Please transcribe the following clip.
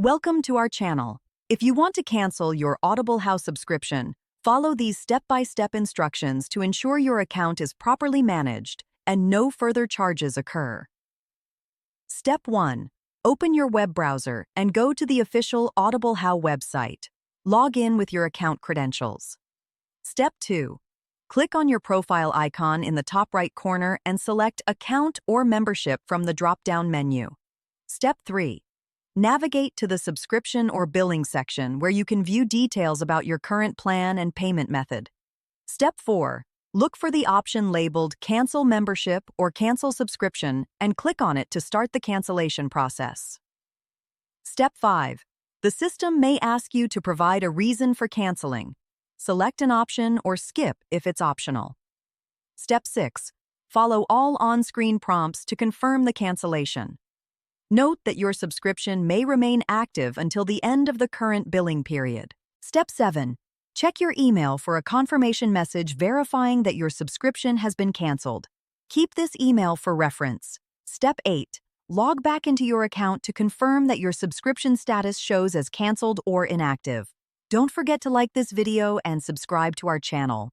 Welcome to our channel. If you want to cancel your Audible House subscription, follow these step-by-step instructions to ensure your account is properly managed and no further charges occur. Step 1. Open your web browser and go to the official Audible House website. Log in with your account credentials. Step 2. Click on your profile icon in the top right corner and select Account or Membership from the drop-down menu. Step 3. Navigate to the subscription or billing section where you can view details about your current plan and payment method. Step 4. Look for the option labeled Cancel Membership or Cancel Subscription and click on it to start the cancellation process. Step 5. The system may ask you to provide a reason for canceling. Select an option or skip if it's optional. Step 6. Follow all on-screen prompts to confirm the cancellation. Note that your subscription may remain active until the end of the current billing period. Step 7. Check your email for a confirmation message verifying that your subscription has been canceled. Keep this email for reference. Step 8. Log back into your account to confirm that your subscription status shows as canceled or inactive. Don't forget to like this video and subscribe to our channel.